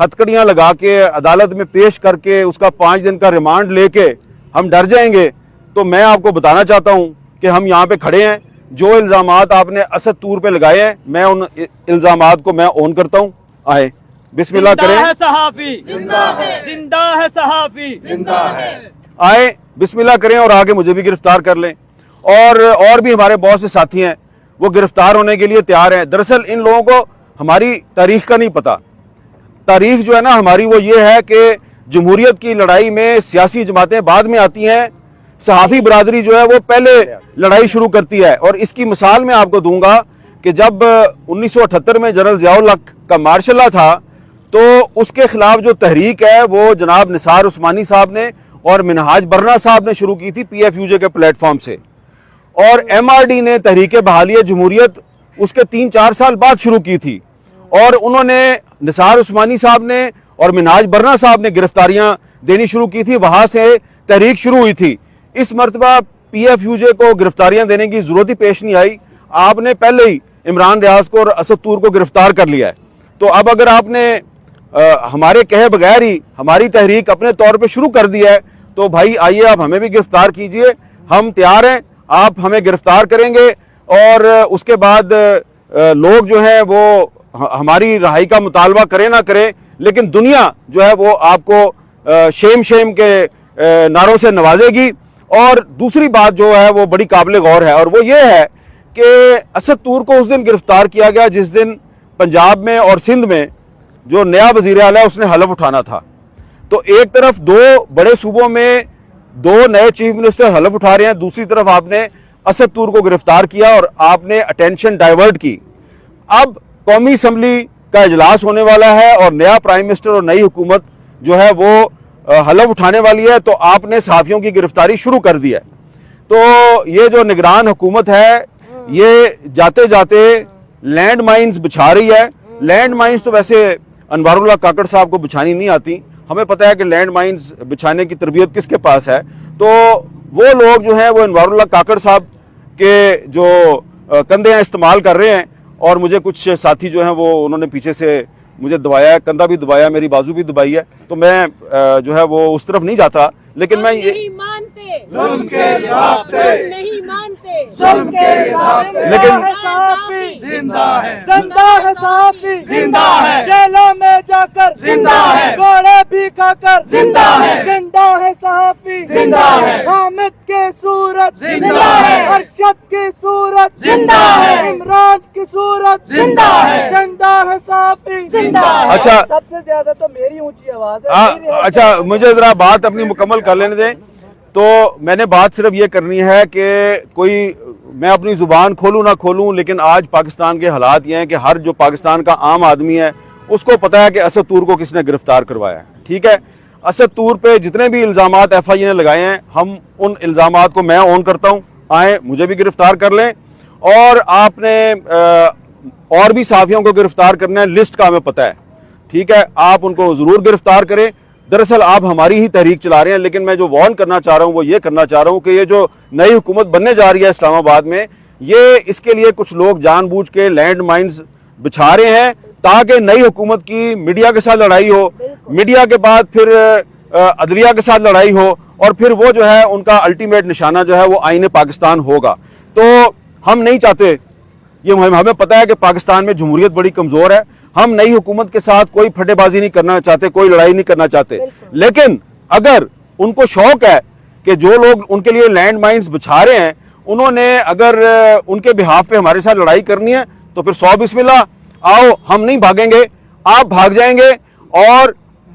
ہتکڑیاں لگا کے عدالت میں پیش کر کے اس کا 5 دن کا ریمانڈ لے کے ہم ڈر جائیں گے، تو میں آپ کو بتانا چاہتا ہوں کہ ہم یہاں پہ کھڑے ہیں. جو الزامات آپ نے اسد طور پہ لگائے ہیں میں ان الزامات کو میں اون کرتا ہوں. آئے بسم اللہ کریں. زندہ ہے صحافی، زندہ ہے، زندہ ہے صحافی، زندہ ہے. آئے بسم اللہ کریں اور آگے مجھے بھی گرفتار کر لیں. اور بھی ہمارے بہت سے ساتھی ہیں وہ گرفتار ہونے کے لیے تیار ہیں. دراصل ان لوگوں کو ہماری تاریخ کا نہیں پتہ. تاریخ جو ہے نا ہماری وہ یہ ہے کہ جمہوریت کی لڑائی میں سیاسی جماعتیں بعد میں آتی ہیں، صحافی برادری جو ہے وہ پہلے لڑائی شروع کرتی ہے. اور اس کی مثال میں آپ کو دوں گا کہ جب 1978 میں جنرل ضیاء الحق کا مارشل لا تھا تو اس کے خلاف جو تحریک ہے وہ جناب نثار عثمانی صاحب نے اور منہاج برنا صاحب نے شروع کی تھی PFUJ کے پلیٹ فارم سے، اور MRD نے تحریک بحالی جمہوریت اس کے 3-4 سال بعد شروع کی تھی. اور انہوں نے نثار عثمانی صاحب نے اور منہاج برنا صاحب نے گرفتاریاں دینی شروع کی تھی، وہاں سے تحریک شروع ہوئی تھی. اس مرتبہ PFUJ کو گرفتاریاں دینے کی ضرورت ہی پیش نہیں آئی. آپ نے پہلے ہی عمران ریاض کو اور اسد طور کو گرفتار کر لیا ہے. تو اب اگر آپ نے ہمارے کہے بغیر ہی ہماری تحریک اپنے طور پہ شروع کر دی ہے تو بھائی آئیے آپ ہمیں بھی گرفتار کیجئے. ہم تیار ہیں، آپ ہمیں گرفتار کریں گے اور اس کے بعد لوگ جو ہیں وہ ہماری رہائی کا مطالبہ کریں نہ کریں، لیکن دنیا جو ہے وہ آپ کو شیم کے نعروں سے نوازے گی. اور دوسری بات جو ہے وہ بڑی قابل غور ہے، اور وہ یہ ہے کہ اسد طور کو اس دن گرفتار کیا گیا جس دن پنجاب میں اور سندھ میں جو نیا وزیر اعلیٰ اس نے حلف اٹھانا تھا. تو ایک طرف 2 بڑے صوبوں میں 2 نئے چیف منسٹر حلف اٹھا رہے ہیں، دوسری طرف آپ نے اسد طور کو گرفتار کیا اور آپ نے اٹینشن ڈائیورٹ کی. اب قومی اسمبلی کا اجلاس ہونے والا ہے اور نیا پرائم منسٹر اور نئی حکومت جو ہے وہ حلف اٹھانے والی ہے، تو آپ نے صحافیوں کی گرفتاری شروع کر دی ہے. تو یہ جو نگران حکومت ہے یہ جاتے جاتے لینڈ مائنز بچھا رہی ہے. لینڈ مائنز تو ویسے انوار اللہ کاکڑ صاحب کو بچھانی نہیں آتی، ہمیں پتہ ہے کہ لینڈ مائنز بچھانے کی تربیت کس کے پاس ہے. تو وہ لوگ جو ہیں وہ انوار اللہ کاکڑ صاحب کے جو کندھے ہیں استعمال کر رہے ہیں، اور مجھے کچھ ساتھی جو ہیں وہ انہوں نے پیچھے سے مجھے دبایا ہے، کندھا بھی دبایا، میری بازو بھی دبائی ہے. تو میں جو ہے وہ اس طرف نہیں جاتا، لیکن میں یہ نہیں مانتے ظلم کے ضابطے، ہم نہیں مانتے ظلم کے ضابطے. لیکن صحافی زندہ ہے، زندہ ہے صحافی، زندہ ہے، جیلوں میں جا کر زندہ ہے، گوڑے بھی کھا کر زندہ ہے، زندہ ہے صحافی، زندہ ہے، حامد کی صورت زندہ ہے، ارشد کی صورت زندہ ہے، عمران کی صورت زندہ ہے، زندہ ہے صحافی، زندہ ہے. اچھا سب سے زیادہ تو میری اونچی آواز ہے. اچھا مجھے ذرا بات اپنی مکمل کر لینے دیں. تو میں نے بات صرف یہ کرنی ہے کہ میں اپنی زبان کھولوں نہ کھولوں، لیکن آج پاکستان کے حالات یہ ہیں کہ ہر جو پاکستان کا عام آدمی ہے اس کو پتہ ہے کہ اسد طور کو کس نے گرفتار کروایا ہے. ٹھیک ہے، اسد طور پہ جتنے بھی الزامات FI نے لگائے ہیں ہم ان الزامات کو میں اون کرتا ہوں. آئیں مجھے بھی گرفتار کر لیں، اور آپ نے اور بھی صحافیوں کو گرفتار کرنا ہے، لسٹ کا ہمیں پتہ ہے. ٹھیک ہے، آپ ان کو ضرور گرفتار کریں. دراصل آپ ہماری ہی تحریک چلا رہے ہیں، لیکن میں جو وارن کرنا چاہ رہا ہوں وہ یہ کرنا چاہ رہا ہوں کہ یہ جو نئی حکومت بننے جا رہی ہے اسلام آباد میں، یہ اس کے لیے کچھ لوگ جان بوجھ کے لینڈ مائنز بچھا رہے ہیں تاکہ نئی حکومت کی میڈیا کے ساتھ لڑائی ہو، میڈیا کے بعد پھر عدلیہ کے ساتھ لڑائی ہو، اور پھر وہ جو ہے ان کا الٹیمیٹ نشانہ جو ہے وہ آئین پاکستان ہوگا. تو ہم نہیں چاہتے، یہ ہمیں پتہ ہے کہ پاکستان میں جمہوریت بڑی کمزور ہے. ہم نئی حکومت کے ساتھ کوئی پھٹے بازی نہیں کرنا چاہتے، کوئی لڑائی نہیں کرنا چاہتے. لیکن اگر ان کو شوق ہے کہ جو لوگ ان کے لیے لینڈ مائنز بچھا رہے ہیں انہوں نے اگر ان کے بہاف پہ ہمارے ساتھ لڑائی کرنی ہے تو پھر 100 بسم اللہ، آؤ، ہم نہیں بھاگیں گے، آپ بھاگ جائیں گے. اور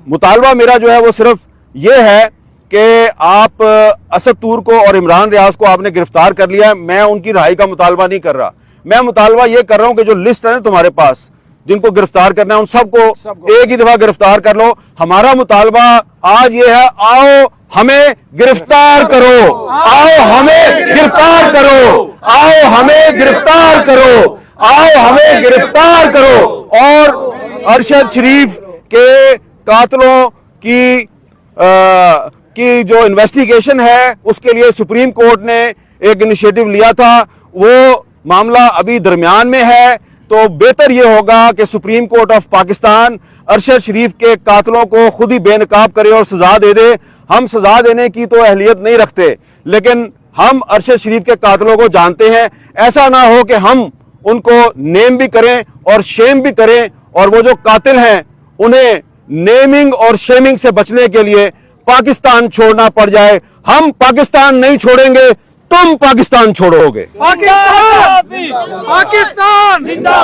مطالبہ میرا جو ہے وہ صرف یہ ہے کہ آپ اسد طور کو اور عمران ریاض کو آپ نے گرفتار کر لیا ہے. میں ان کی رہائی کا مطالبہ نہیں کر رہا، میں مطالبہ یہ کر رہا ہوں کہ جو لسٹ ہے نا تمہارے پاس جن کو گرفتار کرنا ہے ان سب کو ایک ہی دفعہ گرفتار کر لو. ہمارا مطالبہ آج یہ ہے، آؤ ہمیں گرفتار کرو، آؤ ہمیں گرفتار کرو، آؤ ہمیں گرفتار کرو، آؤ ہمیں گرفتار کرو. اور ارشد شریف کے قاتلوں کی جو انویسٹیگیشن ہے اس کے لیے سپریم کورٹ نے ایک انیشیٹو لیا تھا، وہ معاملہ ابھی درمیان میں ہے. تو بہتر یہ ہوگا کہ Supreme Court of Pakistan Arshad Sharif کے قاتلوں کو خود ہی بے نقاب کرے اور سزا دے دے. ہم سزا دینے کی تو اہلیت نہیں رکھتے، لیکن ہم ارشد شریف کے قاتلوں کو جانتے ہیں. ایسا نہ ہو کہ ہم ان کو نیم بھی کریں اور شیم بھی کریں، اور وہ جو قاتل ہیں انہیں نیمنگ اور شیمنگ سے بچنے کے لیے پاکستان چھوڑنا پڑ جائے. ہم پاکستان نہیں چھوڑیں گے، تم پاکستان چھوڑو گے. پاکستان زندہ